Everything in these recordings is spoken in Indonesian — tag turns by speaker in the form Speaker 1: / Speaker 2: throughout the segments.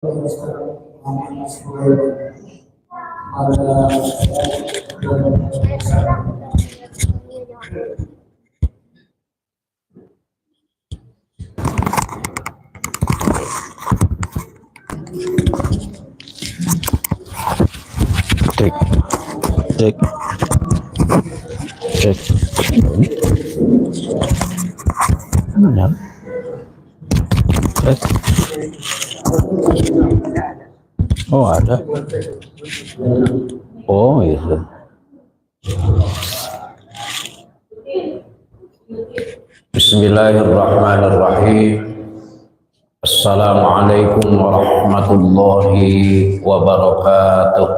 Speaker 1: Cek, cek, cek. Benar. Cek. Oh ada. Oh iya. Bismillahirrahmanirrahim. Assalamualaikum warahmatullahi wabarakatuh.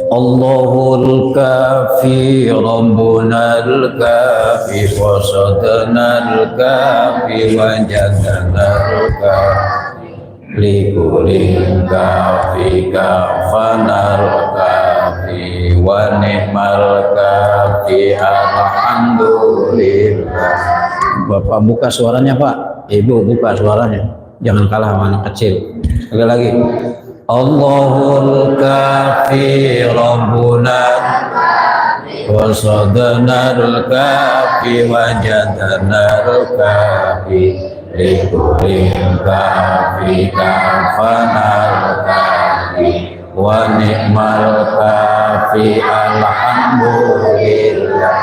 Speaker 1: Allahul kafi Rabbunal kafi wasadnal kafi wajadnal kafi likulil kafi kafanal kafi wa ni'mal kafi alhamdulillah. Bapak buka suaranya Pak, Ibu buka suaranya, jangan kalah sama anak kecil. Sekali lagi, Allahul kafi Rabbuna wasadnal kafi wajadnal kafi likulil kafi kafanal kafi wa ni'mal kafi alhamdulillah.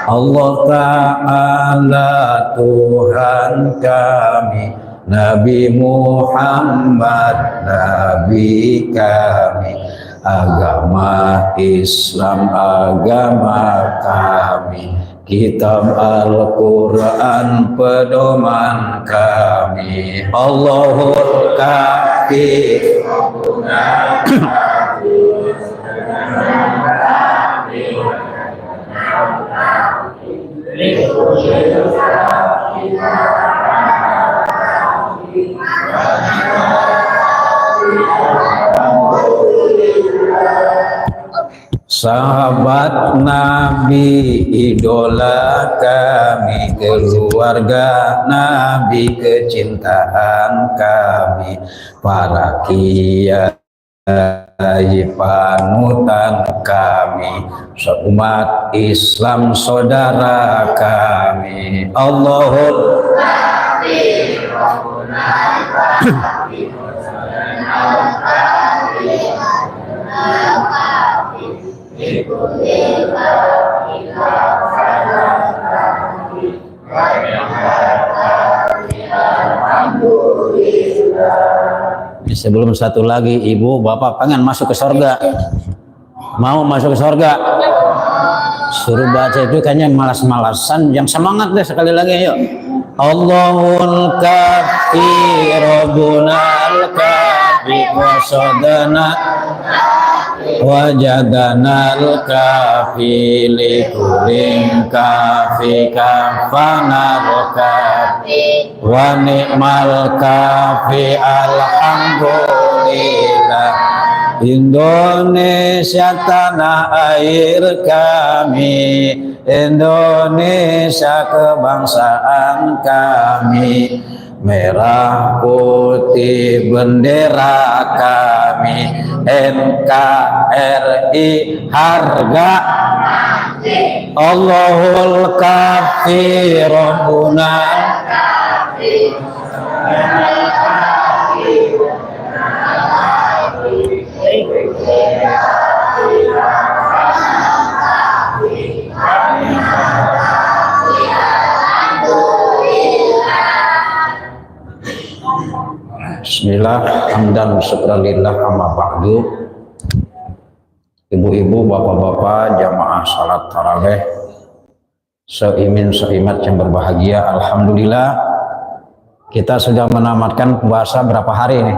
Speaker 1: Allah Ta'ala Tuhan kami, Nabi Muhammad Nabi kami, agama Islam agama kami, kitab Al-Quran pedoman kami. Allahul kafi sahabat Nabi, idola kami, keluarga Nabi, kecintaan kami, para kiai panutan kami, seumat Islam saudara kami. Allahul kafi Rabbuna kafi sebelum satu lagi, Ibu Bapak pengen masuk ke surga, mau masuk ke surga, suruh baca itu kayaknya malas-malasan, yang semangat deh. Sekali lagi yuk, Allahul kafi Rabbunal kafi wasadana wajadanal kafi likulin kafi kafanal kafi wa ni'mal kafi alhamdulillah. Indonesia tanah air kami, Indonesia kebangsaan kami, merah putih bendera kami, NKRI harga mati. Allahul kafi Rabbuna kafi Bismillah, hamdan syukralillah, amma ba'du. Ibu-ibu, bapak-bapak, jamaah salat tarawih seimin seimat yang berbahagia, alhamdulillah kita sudah menamatkan puasa berapa hari ini?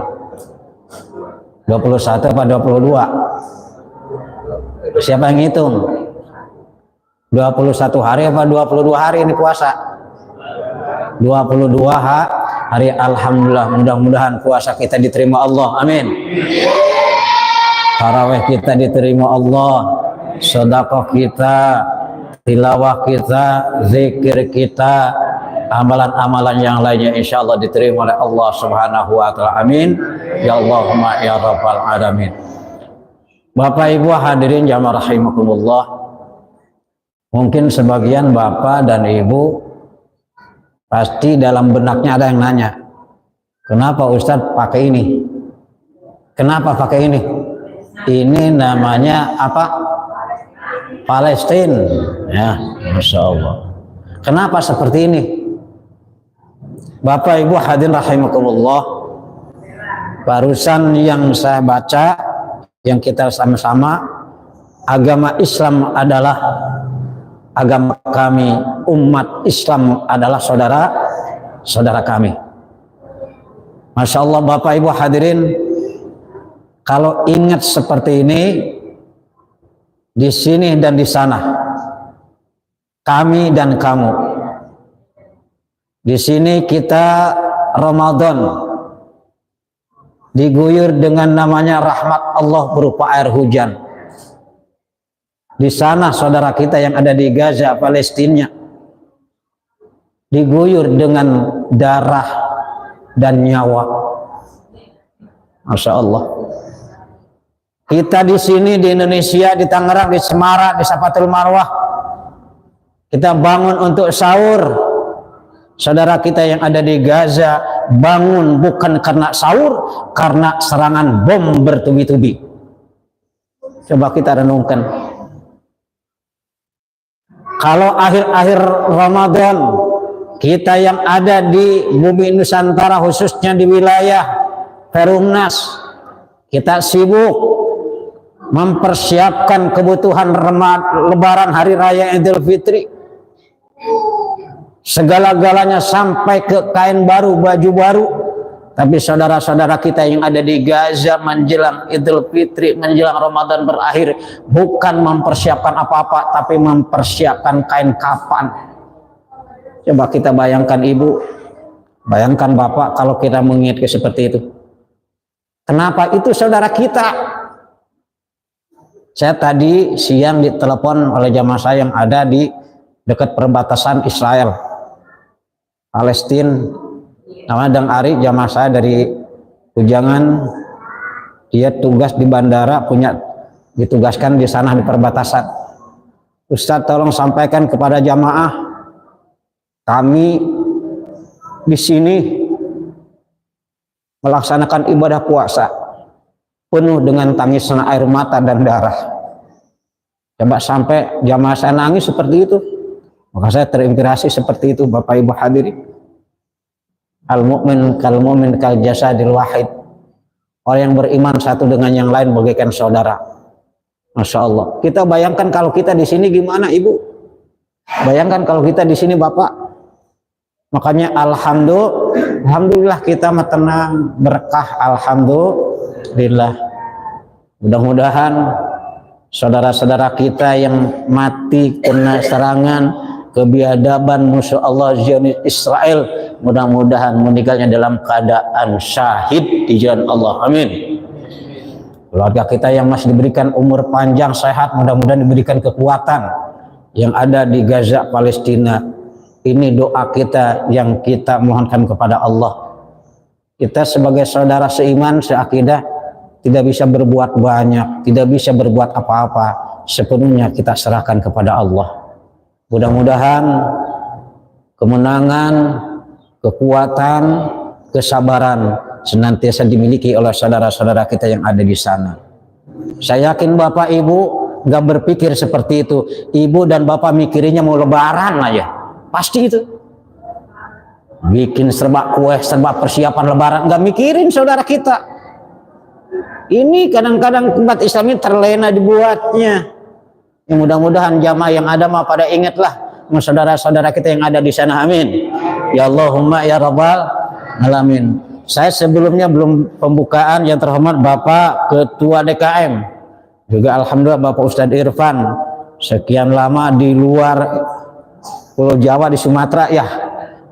Speaker 1: 21 apa 22? Siapa yang hitung? 21 hari apa 22 hari ini puasa? 22 hari, alhamdulillah. Mudah-mudahan puasa kita diterima Allah, amin. Tarawih kita diterima Allah, sedekah kita, tilawah kita, zikir kita, amalan-amalan yang lainnya insya Allah diterima oleh Allah Subhanahu wa Ta'ala. Amin ya Allahumma ya Rabbal alamin. Bapak Ibu hadirin jamaah rahimakumullah, mungkin sebagian bapak dan ibu pasti dalam benaknya ada yang nanya, kenapa Ustadz pakai ini? Kenapa pakai ini? Ini namanya apa? Palestina. Ya, Masya Allah. Kenapa seperti ini? Bapak Ibu hadirin rahimakumullah, barusan yang saya baca, yang kita sama-sama, agama Islam adalah agama kami, umat Islam adalah saudara kami. Masya Allah Bapak Ibu hadirin, kalau ingat seperti ini, di sini dan di sana, kami dan kamu. Di sini kita Ramadan diguyur dengan namanya rahmat Allah berupa air hujan. Di sana saudara kita yang ada di Gaza, Palestina, diguyur dengan darah dan nyawa. Masya Allah. Kita di sini di Indonesia, di Tangerang, di Semarang, di Safatul Marwah, kita bangun untuk sahur. Saudara kita yang ada di Gaza bangun bukan karena sahur, karena serangan bom bertubi-tubi. Coba kita renungkan. Kalau akhir-akhir Ramadan, kita yang ada di bumi Nusantara, khususnya di wilayah Perumnas, kita sibuk mempersiapkan kebutuhan Lebaran Hari Raya Idul Fitri. Segala-galanya sampai ke kain baru, baju baru. Tapi saudara-saudara kita yang ada di Gaza menjelang Idul Fitri, menjelang Ramadan berakhir, bukan mempersiapkan apa-apa, tapi mempersiapkan kain kafan. Coba kita bayangkan ibu, bayangkan bapak kalau kita mengingat seperti itu. Kenapa itu saudara kita? Saya tadi siang ditelepon oleh jamaah saya yang ada di dekat perbatasan Israel Palestina, namanya Dang Ari, jamaah saya dari Ujangan. Dia tugas di bandara, ditugaskan di sana di perbatasan. Ustadz tolong sampaikan kepada jamaah, kami di sini melaksanakan ibadah puasa penuh dengan tangisan air mata dan darah. Coba sampai jamaah saya nangis seperti itu, maka saya terinspirasi seperti itu. Bapak Ibu hadirin, al-mu'min kal mu'min kal jasadil wahid. Orang yang beriman satu dengan yang lain bagaikan saudara. Masya Allah. Kita bayangkan kalau kita di sini gimana ibu? Bayangkan kalau kita di sini bapak. Makanya alhamdulillah kita tenang, berkah, alhamdulillah. Mudah-mudahan saudara-saudara kita yang mati kena serangan kebiadaban musuh Allah Zionis Israel, mudah-mudahan meninggalnya dalam keadaan syahid di jalan Allah. Amin. Keluarga kita yang masih diberikan umur panjang sehat, mudah-mudahan diberikan kekuatan. Yang ada di Gaza Palestina, ini doa kita yang kita mohonkan kepada Allah. Kita sebagai saudara seiman, seakidah, tidak bisa berbuat banyak, tidak bisa berbuat apa-apa, sepenuhnya kita serahkan kepada Allah. Mudah-mudahan kemenangan, kekuatan, kesabaran senantiasa dimiliki oleh saudara-saudara kita yang ada di sana. Saya yakin Bapak Ibu nggak berpikir seperti itu. Ibu dan Bapak mikirnya mau lebaran aja, pasti itu. Bikin serba kue, serba persiapan lebaran, nggak mikirin saudara kita. Ini kadang-kadang umat Islam ini terlena dibuatnya. Yang mudah-mudahan jamaah yang ada mah pada ingatlah saudara-saudara kita yang ada di sana. Amin. Ya Allahumma ya Rabbal alamin. Saya sebelumnya belum pembukaan, yang terhormat Bapak Ketua DKM, juga alhamdulillah Bapak Ustadz Irfan, sekian lama di luar Pulau Jawa di Sumatera ya.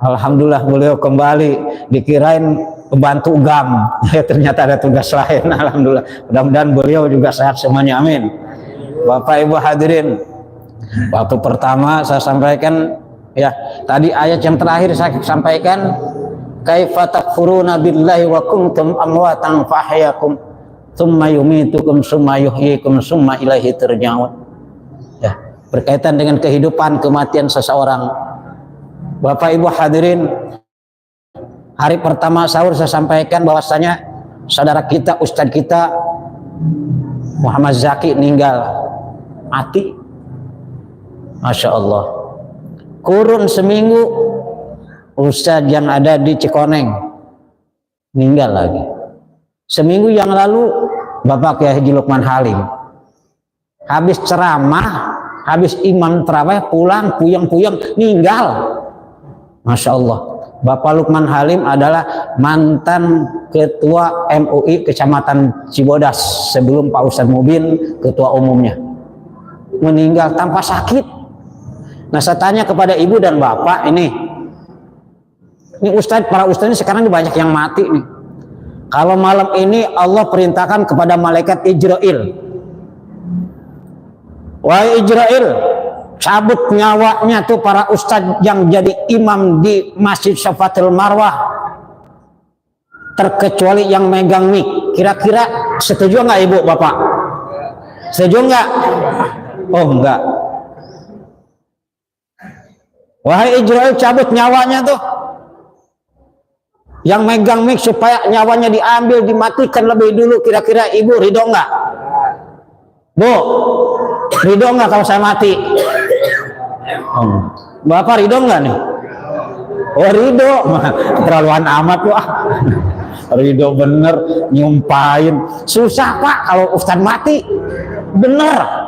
Speaker 1: Alhamdulillah beliau kembali, dikirain pembantu GAM, ternyata ada tugas lain. Alhamdulillah, mudah-mudahan beliau juga sehat semuanya. Amin. Bapak Ibu hadirin, waktu pertama saya sampaikan Ya, tadi ayat yang terakhir saya sampaikan, kaifa takfuruna billahi wa kuntum amwatan fa ahyakum tsumma yumitukum tsumma yuhyikum tsumma ilaihi turja'un. Ya, berkaitan dengan kehidupan kematian seseorang. Bapak Ibu hadirin, hari pertama sahur saya sampaikan bahwasanya saudara kita, ustadz kita Muhammad Zaki meninggal, mati. Masya Allah. Kurun seminggu ustadz yang ada di Cikoneng meninggal lagi. Seminggu yang lalu Bapak Kiai Haji Lukman Halim habis ceramah, habis imam tarawih pulang puyeng-puyeng meninggal. Masya Allah. Bapak Lukman Halim adalah mantan ketua MUI Kecamatan Cibodas sebelum Pak Ustadz Mubin ketua umumnya. Meninggal tanpa sakit. Nah, saya tanya kepada ibu dan bapak ini ustadz, para ustadz ini sekarang banyak yang mati nih. Kalau malam ini Allah perintahkan kepada malaikat Ijrail, wahai Ijrail, cabut nyawanya tuh para ustadz yang jadi imam di Masjid Safatul Marwah, terkecuali yang megang mic. Kira-kira setuju nggak ibu bapak? Setuju nggak? Oh enggak. Wahai Ijrail, cabut nyawanya tuh yang megang mic supaya nyawanya diambil, dimatikan lebih dulu. Kira-kira ibu ridho nggak? Bu, ridho nggak kalau saya mati? Bapak ridho nggak nih? Oh ridho, terlaluan amat wah. Ridho bener, nyumpahin. Susah Pak kalau ustadz mati, bener.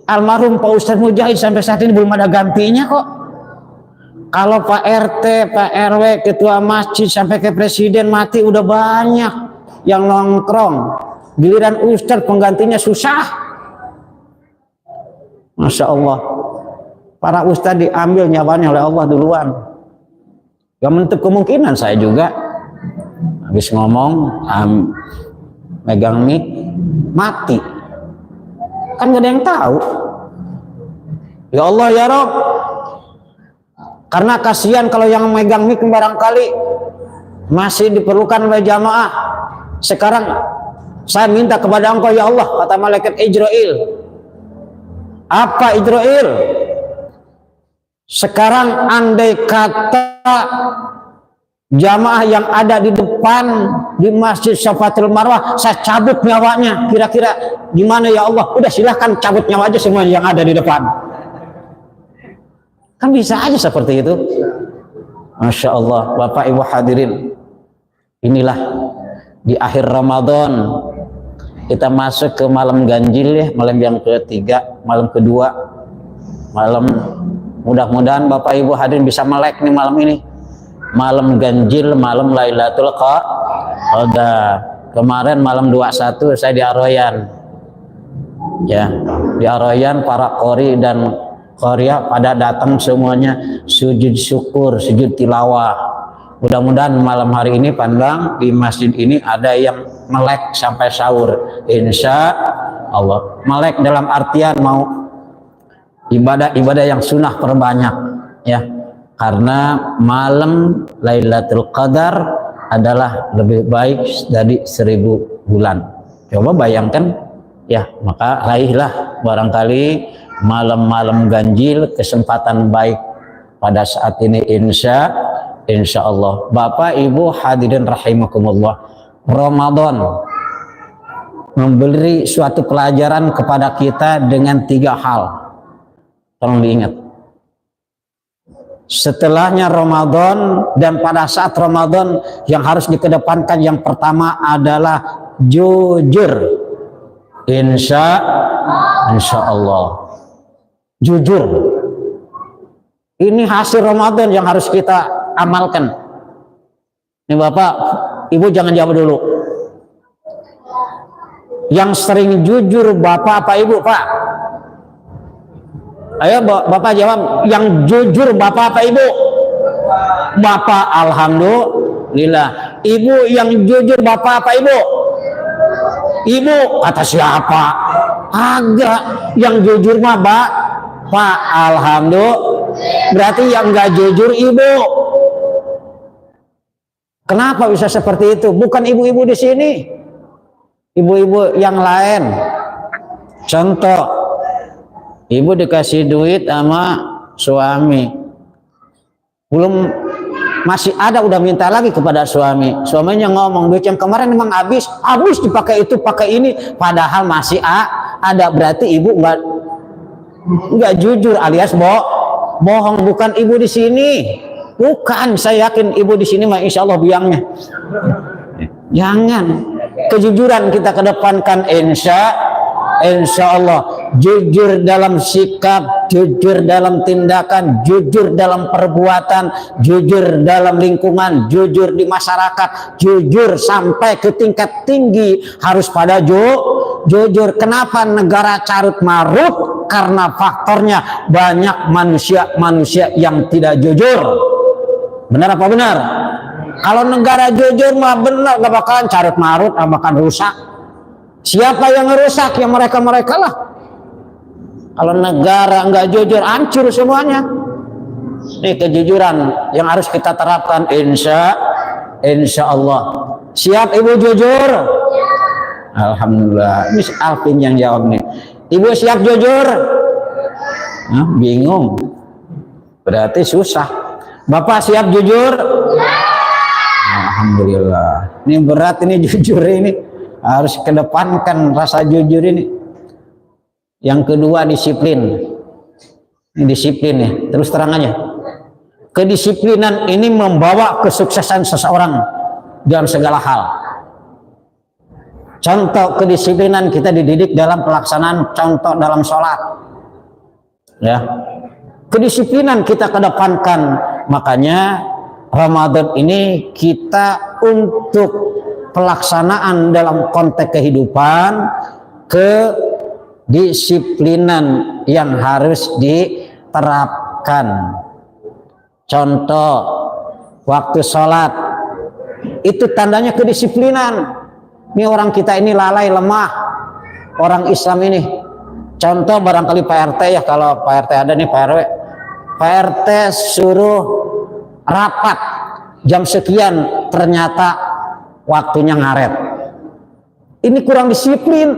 Speaker 1: Almarhum Pak Ustadz Mujahid sampai saat ini belum ada gantinya kok. Kalau Pak RT, Pak RW, ketua masjid sampai ke presiden mati udah banyak yang nongkrong. Giliran Ustadz penggantinya susah. Masya Allah. Para Ustadz diambil nyawanya oleh Allah duluan. Gak menutup kemungkinan saya juga habis ngomong megang mic mati. Kan gak ada yang tahu. Ya Allah ya Rob, karena kasihan kalau yang megang mic barangkali masih diperlukan oleh jamaah. Sekarang saya minta kepada Engkau ya Allah, kata malaikat Ijrail. Apa Ijrail? Sekarang andai kata jamaah yang ada di depan di Masjid Safatul Marwah saya cabut nyawanya, kira-kira gimana ya Allah? Udah silahkan cabut nyawa aja semua yang ada di depan. Kan bisa aja seperti itu. Masya Allah. Bapak Ibu hadirin, inilah di akhir Ramadan kita masuk ke malam ganjil ya, malam yang ketiga, malam kedua. Malam, mudah-mudahan Bapak Ibu hadirin bisa melek nih malam ini. Malam ganjil, malam Lailatul Qadar. Kemarin malam 21 saya di Aroyan. Ya, di Aroyan para qori dan Korea pada datang semuanya sujud syukur, sujud tilawah. Mudah-mudahan malam hari ini pandang di masjid ini ada yang melek sampai sahur. Insya Allah. Melek dalam artian mau ibadah-ibadah yang sunnah perbanyak ya. Karena malam Lailatul Qadar adalah lebih baik dari 1000 bulan. Coba bayangkan ya, maka raihlah barangkali malam-malam ganjil, kesempatan baik pada saat ini insya Allah. Bapak Ibu hadirin rahimakumullah, Ramadan memberi suatu pelajaran kepada kita dengan 3 hal. Tolong diingat. Setelahnya Ramadan dan pada saat Ramadan yang harus dikedepankan, yang pertama adalah jujur. Insya Allah. Jujur. Ini hasil Ramadan yang harus kita amalkan. Ini Bapak, Ibu jangan jawab dulu. Yang sering jujur Bapak apa Ibu, Pak? Ayo Bapak jawab. Yang jujur Bapak apa Ibu? Bapak, alhamdulillah. Ibu yang jujur Bapak apa Ibu? Ibu, kata siapa? Agak yang jujur mah Pak, alhamdulillah. Berarti yang nggak jujur ibu. Kenapa bisa seperti itu? Bukan ibu-ibu di sini, ibu-ibu yang lain. Contoh, ibu dikasih duit sama suami, masih ada, udah minta lagi kepada suami. Suaminya ngomong, duit yang kemarin memang habis dipakai itu, pakai ini, padahal masih ada. Berarti ibu nggak jujur alias bohong. Bukan ibu di sini, bukan. Saya yakin ibu di sini mah insya Allah biangnya. Jangan, kejujuran kita kedepankan. Insya Allah, jujur dalam sikap, jujur dalam tindakan, jujur dalam perbuatan, jujur dalam lingkungan, jujur di masyarakat, jujur sampai ke tingkat tinggi harus pada jujur. Kenapa negara carut marut? Karena faktornya banyak manusia yang tidak jujur. Benar apa benar? Kalau negara jujur mah benar, gak bakalan carut marut, gak bakalan rusak. Siapa yang ngerusak? Ya mereka lah. Kalau negara nggak jujur, hancur semuanya. Ini kejujuran yang harus kita terapkan. Insya Allah. Siap ibu jujur? Alhamdulillah. Ini Alvin yang jawab nih. Ibu siap jujur? Nah, bingung. Berarti susah. Bapak siap jujur? Alhamdulillah. Ini berat ini jujur ini. Harus kedepankan rasa jujur ini. Yang kedua disiplin. Ini disiplin ya. Terus terang aja. Kedisiplinan ini membawa kesuksesan seseorang dalam segala hal. Contoh kedisiplinan kita dididik dalam pelaksanaan, contoh dalam sholat. Ya. Kedisiplinan kita kedepankan. Makanya Ramadan ini kita untuk pelaksanaan dalam konteks kehidupan, kedisiplinan yang harus diterapkan. Contoh, waktu sholat itu tandanya kedisiplinan. Ini orang kita ini lalai, lemah, orang Islam ini. Contoh barangkali Pak RT ya, kalau Pak RT ada nih, Pak RW, Pak RT suruh rapat jam sekian, ternyata waktunya ngaret. Ini kurang disiplin.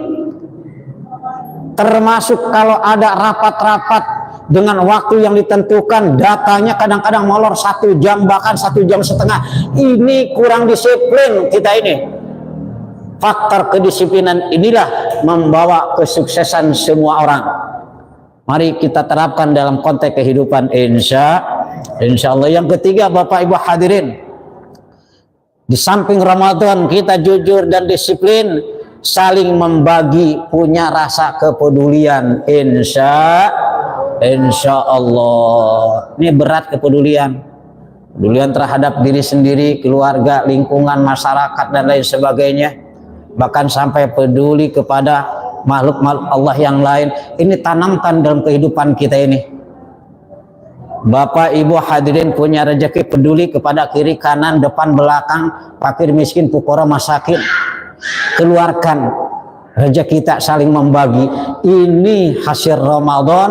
Speaker 1: Termasuk kalau ada rapat-rapat dengan waktu yang ditentukan, datanya kadang-kadang molor 1 jam, bahkan 1 jam setengah. Ini kurang disiplin kita ini. Faktor kedisiplinan inilah membawa kesuksesan semua orang. Mari kita terapkan dalam konteks kehidupan. Insya Allah. Yang ketiga, Bapak Ibu hadirin, di samping Ramadan kita jujur dan disiplin, saling membagi, punya rasa kepedulian. Insya Allah. Ini berat kepedulian terhadap diri sendiri, keluarga, lingkungan, masyarakat dan lain sebagainya. Bahkan sampai peduli kepada makhluk-makhluk Allah yang lain. Ini tanamkan dalam kehidupan kita ini. Bapak Ibu hadirin punya rezeki, peduli kepada kiri kanan depan belakang, fakir miskin fuqara masakin. Keluarkan rezeki kita, saling membagi. Ini hasil Ramadan,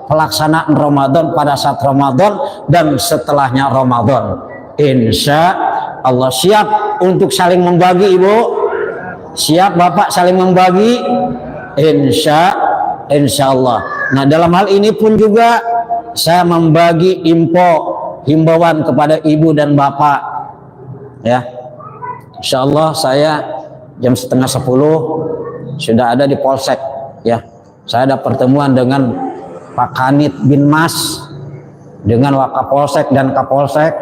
Speaker 1: pelaksanaan Ramadan pada saat Ramadan dan setelahnya Ramadan. Insya Allah. Siap untuk saling membagi Ibu? Siap Bapak saling membagi? Insya Allah. Nah dalam hal ini pun juga saya membagi himbauan kepada ibu dan bapak, ya. Insya Allah saya jam 9:30 sudah ada di Polsek, ya. Saya ada pertemuan dengan Pak Kanit bin Mas, dengan Wakapolsek dan Kapolsek.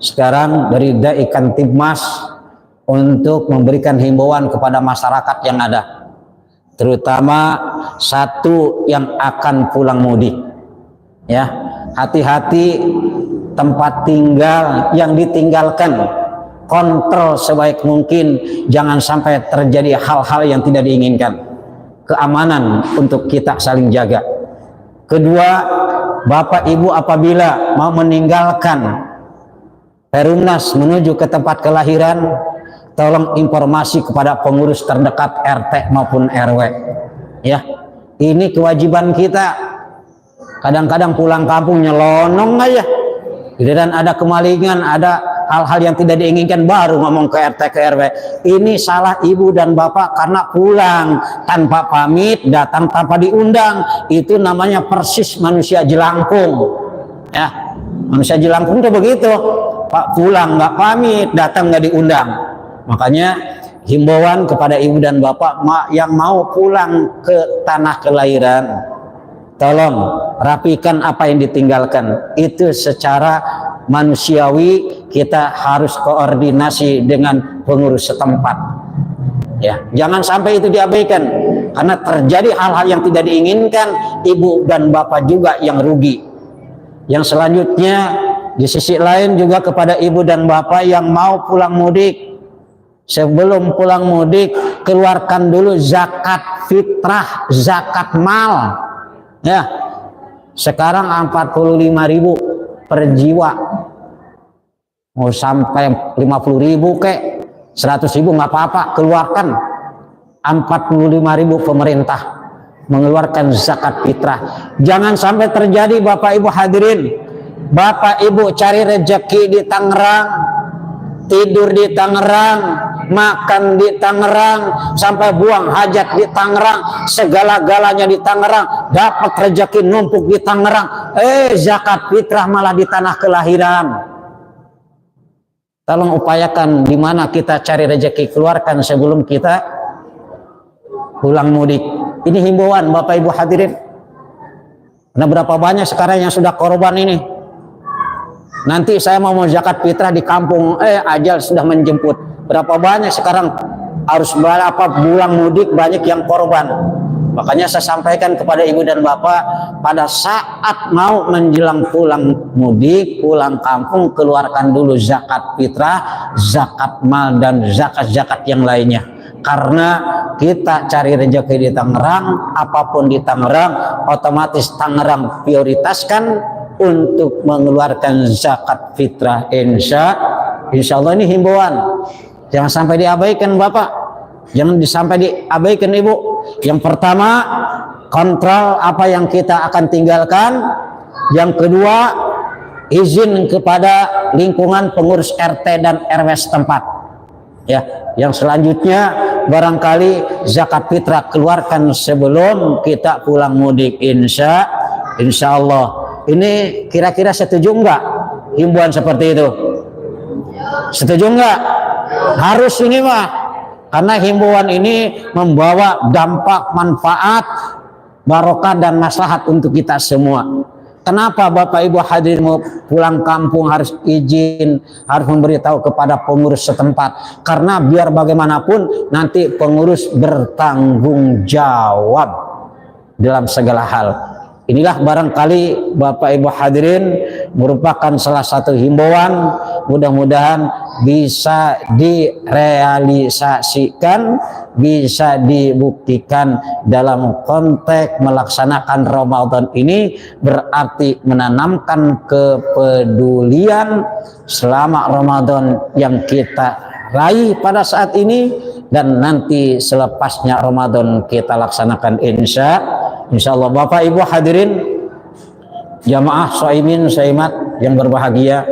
Speaker 1: Sekarang dari Dai Kantibmas untuk memberikan himbauan kepada masyarakat yang ada, terutama satu yang akan pulang mudik. Ya, hati-hati tempat tinggal yang ditinggalkan, kontrol sebaik mungkin, jangan sampai terjadi hal-hal yang tidak diinginkan. Keamanan untuk kita saling jaga. Kedua, Bapak Ibu apabila mau meninggalkan Perumnas menuju ke tempat kelahiran, tolong informasi kepada pengurus terdekat RT maupun RW. Ya, ini kewajiban kita. Kadang-kadang pulang kampung nyelonong aja. Dan ada kemalingan, ada hal-hal yang tidak diinginkan baru ngomong ke RT ke RW. Ini salah ibu dan bapak karena pulang tanpa pamit, datang tanpa diundang. Itu namanya persis manusia jelangkung. Ya, manusia jelangkung itu begitu. Pak pulang nggak pamit, datang nggak diundang. Makanya himbauan kepada ibu dan bapak yang mau pulang ke tanah kelahiran, tolong rapikan apa yang ditinggalkan. Itu secara manusiawi kita harus koordinasi dengan pengurus setempat. Ya, jangan sampai itu diabaikan karena terjadi hal-hal yang tidak diinginkan, ibu dan bapak juga yang rugi. Yang selanjutnya di sisi lain juga kepada ibu dan bapak yang mau pulang mudik, sebelum pulang mudik keluarkan dulu zakat fitrah, zakat mal. Ya, sekarang 45.000 per jiwa. Mau sampai 50.000 kek, 100.000 nggak apa-apa, keluarkan. 45.000 pemerintah mengeluarkan zakat fitrah. Jangan sampai terjadi Bapak Ibu hadirin, Bapak Ibu cari rezeki di Tangerang, tidur di Tangerang, makan di Tangerang, sampai buang hajat di Tangerang, segala-galanya di Tangerang, dapat rezeki numpuk di Tangerang, zakat fitrah malah di tanah kelahiran. Tolong upayakan di mana kita cari rezeki, keluarkan sebelum kita pulang mudik. Ini himbauan Bapak Ibu hadirin. Nah, berapa banyak sekarang yang sudah korban ini? Nanti saya mau zakat fitrah di kampung, ajal sudah menjemput. Berapa banyak sekarang harus pulang mudik, banyak yang korban. Makanya saya sampaikan kepada ibu dan bapak, pada saat mau menjelang pulang mudik, pulang kampung, keluarkan dulu zakat fitrah, zakat mal, dan zakat-zakat yang lainnya. Karena kita cari rezeki di Tangerang, apapun di Tangerang, otomatis Tangerang prioritaskan untuk mengeluarkan zakat fitrah. Insya Allah ini himbauan, jangan sampai diabaikan Bapak, jangan sampai diabaikan Ibu. Yang pertama, kontrol apa yang kita akan tinggalkan. Yang kedua, izin kepada lingkungan pengurus RT dan RW setempat. Ya, yang selanjutnya barangkali zakat fitrah keluarkan sebelum kita pulang mudik. Insya Allah. Ini kira-kira setuju enggak himbauan seperti itu? Setuju enggak? Harus ini mah, karena himbauan ini membawa dampak, manfaat, barokah dan maslahat untuk kita semua. Kenapa Bapak Ibu hadirin mau pulang kampung harus izin, harus memberitahu kepada pengurus setempat? Karena biar bagaimanapun nanti pengurus bertanggung jawab dalam segala hal. Inilah barangkali Bapak Ibu hadirin merupakan salah satu himbauan, mudah-mudahan bisa direalisasikan, bisa dibuktikan dalam konteks melaksanakan Ramadan ini, berarti menanamkan kepedulian selama Ramadan yang kita raih pada saat ini dan nanti selepasnya Ramadan kita laksanakan insya Allah. Bapak Ibu hadirin jamaah shaimin shaimat yang berbahagia,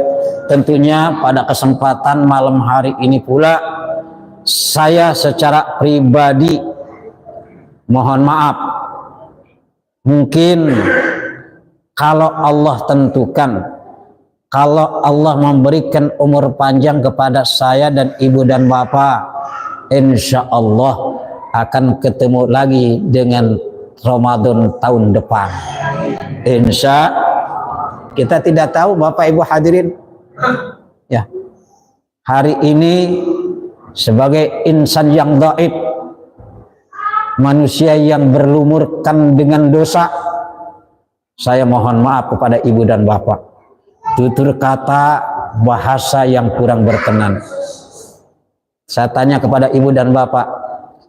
Speaker 1: tentunya pada kesempatan malam hari ini pula saya secara pribadi mohon maaf, mungkin kalau Allah tentukan, kalau Allah memberikan umur panjang kepada saya dan ibu dan bapak, insya Allah akan ketemu lagi dengan Ramadan tahun depan. Insya kita tidak tahu Bapak Ibu hadirin. Ya, hari ini sebagai insan yang dhaif, manusia yang berlumurkan dengan dosa, saya mohon maaf kepada ibu dan bapak. Tutur kata, bahasa yang kurang berkenan. Saya tanya kepada ibu dan bapak,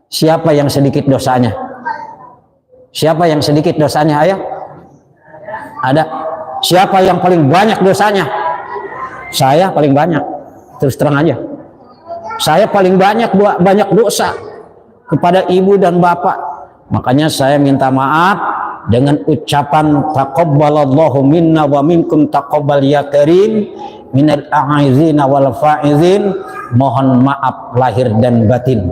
Speaker 1: siapa yang sedikit dosanya? Siapa yang sedikit dosanya? Ayo, ada. Siapa yang paling banyak dosanya? Saya paling banyak. Terus terang aja, saya paling banyak dosa kepada ibu dan bapak. Makanya saya minta maaf dengan ucapan taqabbalallahu minna wa minkum taqabbal ya karim minal a'izina wal fa'izin, mohon maaf lahir dan batin.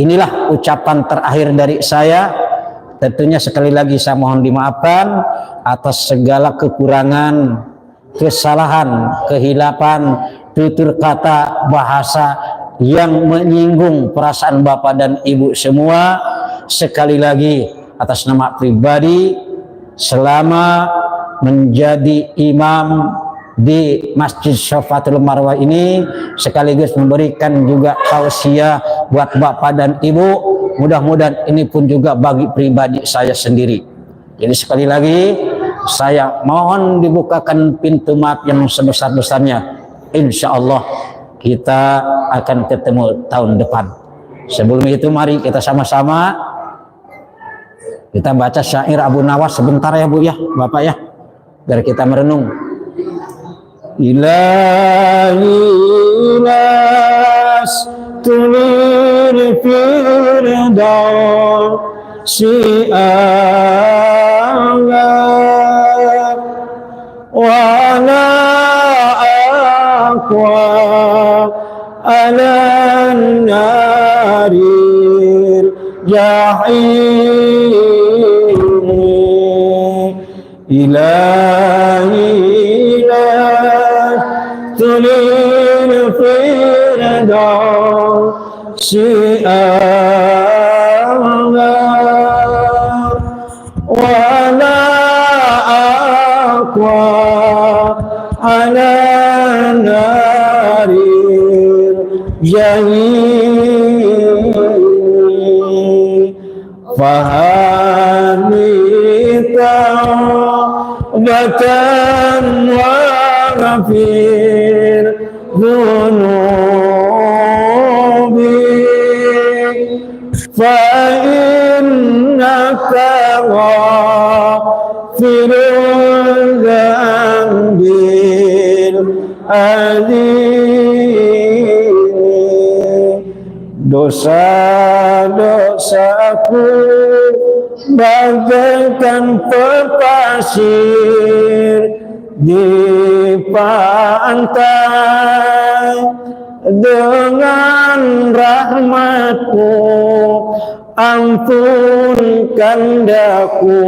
Speaker 1: Inilah ucapan terakhir dari saya. Tentunya sekali lagi saya mohon dimaafkan atas segala kekurangan, kesalahan, kehilapan, tutur kata, bahasa yang menyinggung perasaan Bapak dan Ibu semua. Sekali lagi atas nama pribadi selama menjadi imam di Masjid Syafaatul Marwah ini, sekaligus memberikan juga tausiah buat Bapak dan Ibu. Mudah-mudahan ini pun juga bagi pribadi saya sendiri. Jadi sekali lagi saya mohon dibukakan pintu maaf yang sebesar-besarnya. Insya Allah kita akan ketemu tahun depan. Sebelum itu mari kita sama-sama kita baca syair Abu Nawas sebentar ya Bu ya, Bapak ya, biar kita merenung. Ilahi nas tulir firdaus si Allah wa la aqwa ala naril jahim ilahi tulir firdaus si Allah wa la aqwa ala naril jahim fahamita batan wa ghafir dhunubi fa innaka ghafirul dzambil azim. Dosa-dosaku bagaikan pasir di pantai, dengan rahmatmu ampunkan daku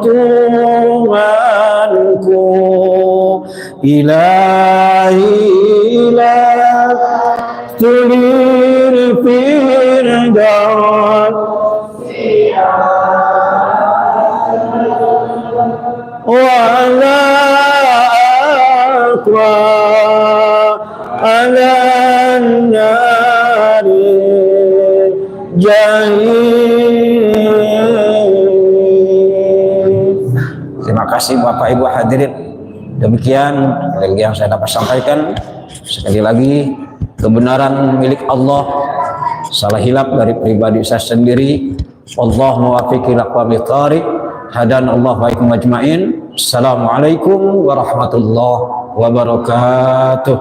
Speaker 1: Tuhanku. Ilahi ilah tulir firdaus wa la aqwa ala nari jahim. Terima kasih Bapak Ibu hadirin. Demikian yang saya dapat sampaikan. Sekali lagi, kebenaran milik Allah, salah hilap dari pribadi saya sendiri. Allah muwaffiq ila aqwamit thariq. Hadan Allah wa ikum ajmain. Assalamualaikum warahmatullahi wabarakatuh.